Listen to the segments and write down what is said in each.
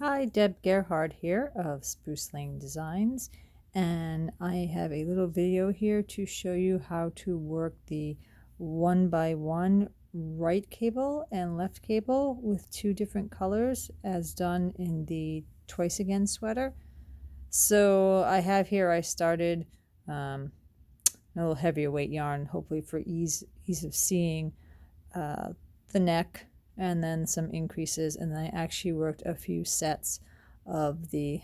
Hi, Deb Gerhard here of Spruce Lane Designs, and I have a little video here to show you how to work the 1x1 right cable and left cable with two different colors as done in the Twice Again sweater. So I have here, I started a little heavier weight yarn, hopefully for ease of seeing the neck, and then some increases, and then I actually worked a few sets of the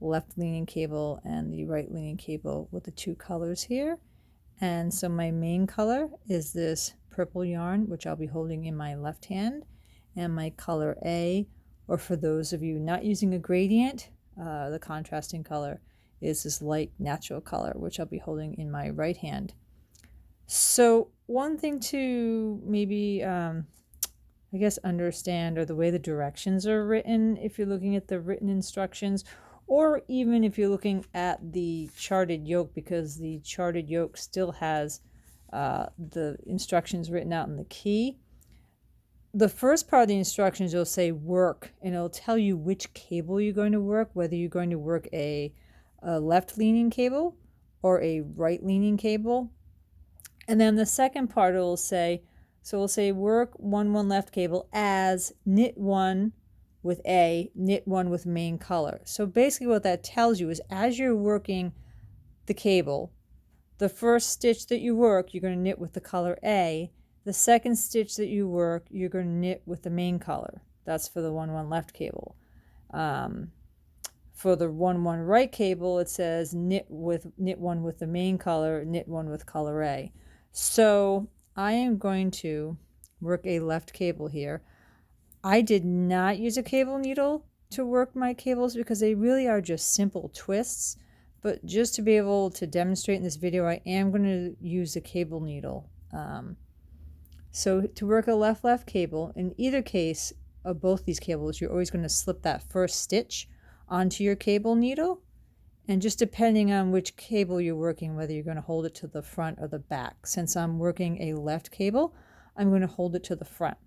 left leaning cable and the right leaning cable with the two colors here. And so my main color is this purple yarn, which I'll be holding in my left hand, and my color A, or for those of you not using a gradient, the contrasting color is this light natural color, which I'll be holding in my right hand. So one thing to maybe I guess understand, or the way the directions are written if you're looking at the written instructions, or even if you're looking at the charted yoke, because the charted yoke still has the instructions written out in the key. The first part of the instructions will say work, and it'll tell you which cable you're going to work, whether you're going to work a left leaning cable or a right leaning cable. And then the second part will say, so we'll say work 1/1 left cable as knit 1 with A, knit 1 with main color. So basically what that tells you is as you're working the cable, the first stitch that you work, you're going to knit with the color A. The second stitch that you work, you're going to knit with the main color. That's for the 1/1 left cable. For the 1/1 right cable, it says knit 1 with the main color, knit 1 with color A. So I am going to work a left cable here. I did not use a cable needle to work my cables because they really are just simple twists. But just to be able to demonstrate in this video, I am going to use a cable needle. So to work a left cable, in either case of both these cables, you're always going to slip that first stitch onto your cable needle. And just depending on which cable you're working, whether you're going to hold it to the front or the back. Since I'm working a left cable, I'm going to hold it to the front.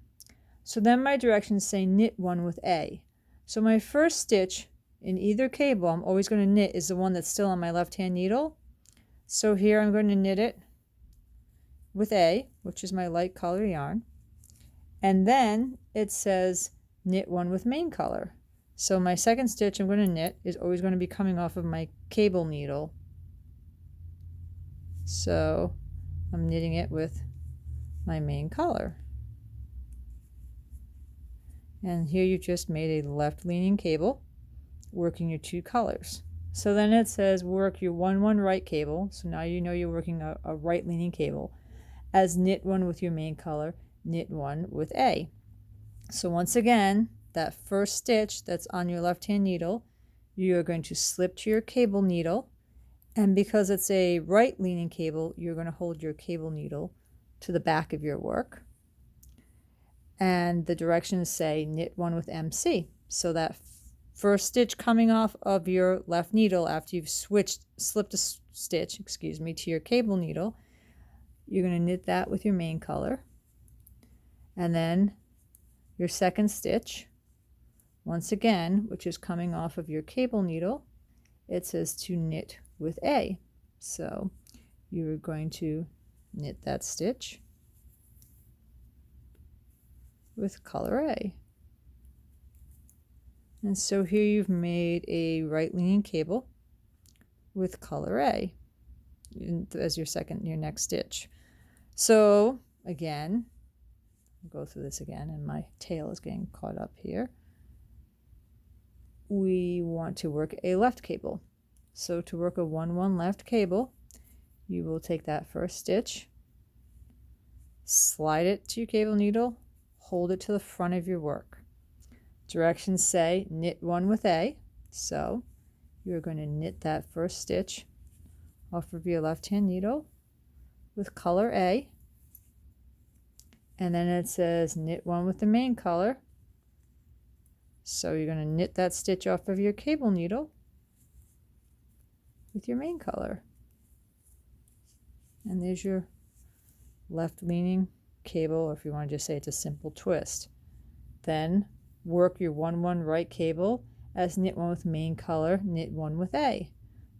So then my directions say knit 1 with A. So my first stitch in either cable I'm always going to knit is the one that's still on my left hand needle. So here I'm going to knit it with A, which is my light color yarn. And then it says knit 1 with main color. So my second stitch I'm going to knit is always going to be coming off of my cable needle. So I'm knitting it with my main color. And here you just made a left leaning cable working your two colors. So then it says work your 1/1 right cable. So now you know you're working a right leaning cable as knit 1 with your main color, knit 1 with A. So once again, that first stitch that's on your left hand needle, you are going to slip to your cable needle, and because it's a right leaning cable, you're going to hold your cable needle to the back of your work, and the directions say knit 1 with MC. So that first stitch coming off of your left needle after you've slipped a stitch, to your cable needle, you're going to knit that with your main color, and then your second stitch, once again, which is coming off of your cable needle, it says to knit with A. So you're going to knit that stitch with color A. And so here you've made a right leaning cable with color A as your next stitch. So again, I'll go through this again, and my tail is getting caught up here. We want to work a left cable. So to work a 1/1 left cable, you will take that first stitch, slide it to your cable needle, hold it to the front of your work. Directions say knit 1 with A. So you're going to knit that first stitch off of your left hand needle with color A. And then it says knit 1 with the main color. So you're going to knit that stitch off of your cable needle with your main color. And there's your left leaning cable, or if you want to just say it's a simple twist. Then work your 1/1 right cable as knit one with main color, knit one with A.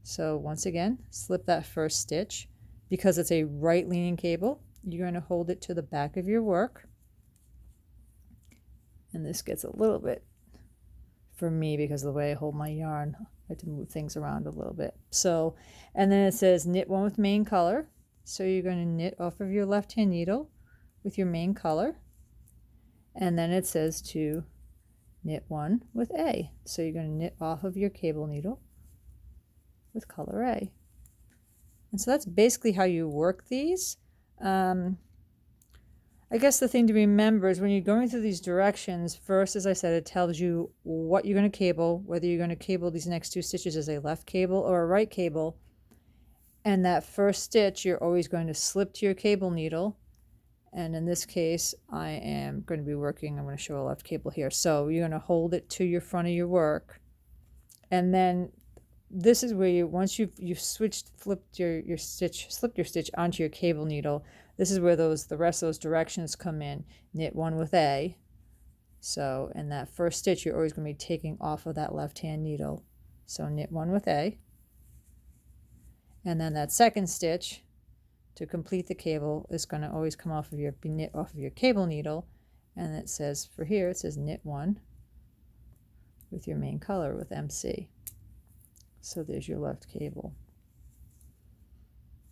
So once again, slip that first stitch. Because it's a right leaning cable, you're going to hold it to the back of your work. And this gets a little bit, for me, because of the way I hold my yarn, I have to move things around a little bit. So, and then it says knit one with main color. So you're going to knit off of your left hand needle with your main color. And then it says to knit one with A. So you're going to knit off of your cable needle with color A. And so that's basically how you work these. I guess the thing to remember is when you're going through these directions, first, as I said, it tells you what you're going to cable, whether you're going to cable these next two stitches as a left cable or a right cable. And that first stitch, you're always going to slip to your cable needle. And in this case, I am going to be working, I'm going to show a left cable here. So you're going to hold it to your front of your work. And then this is where you, once you've flipped your stitch, slipped your stitch onto your cable needle, this is where the rest of those directions come in. Knit one with A. So in that first stitch, you're always going to be taking off of that left hand needle. So knit one with A. And then that second stitch to complete the cable is going to always come off of be knit off of your cable needle. And it says, for here, it says knit one with your main color with MC. So there's your left cable.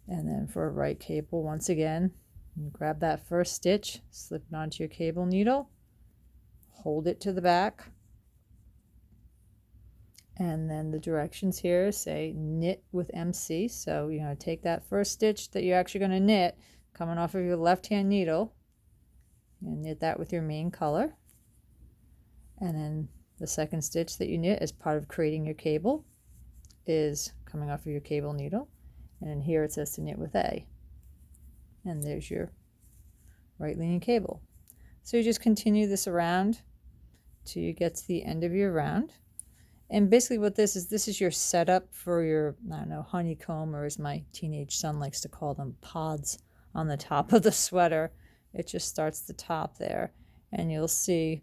And then for a right cable, once again, you grab that first stitch, slip it onto your cable needle, hold it to the back, and then the directions here say knit with MC. So you're going to take that first stitch that you're actually going to knit coming off of your left hand needle and knit that with your main color. And then the second stitch that you knit as part of creating your cable is coming off of your cable needle. And then here it says to knit with A. And there's your right leaning cable. So you just continue this around till you get to the end of your round. And basically what this is your setup for your, I don't know, honeycomb, or as my teenage son likes to call them, pods on the top of the sweater. It just starts the top there. And you'll see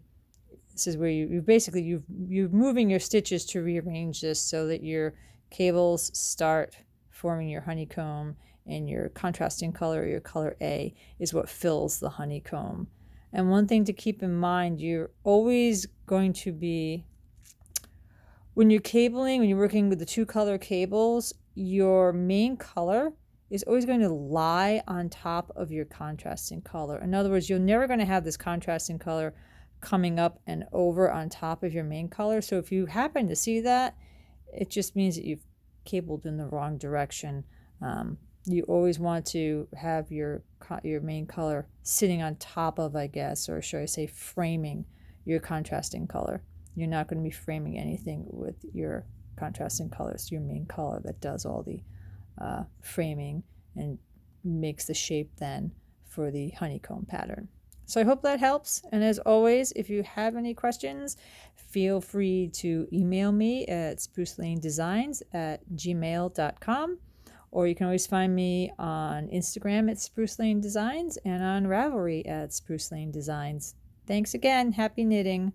this is where you're moving your stitches to rearrange this so that your cables start forming your honeycomb, and your contrasting color, your color A, is what fills the honeycomb. And one thing to keep in mind, you're always going to be, when you're cabling, when you're working with the two color cables, your main color is always going to lie on top of your contrasting color. In other words, you're never going to have this contrasting color coming up and over on top of your main color. So if you happen to see that, it just means that you've cabled in the wrong direction. You always want to have your main color sitting on top of, I guess, or should I say framing your contrasting color. You're not going to be framing anything with your contrasting colors, your main color that does all the framing and makes the shape then for the honeycomb pattern. So I hope that helps. And as always, if you have any questions, feel free to email me at sprucelanedesigns@gmail.com. Or you can always find me on Instagram at Spruce Lane Designs and on Ravelry at Spruce Lane Designs. Thanks again. Happy knitting.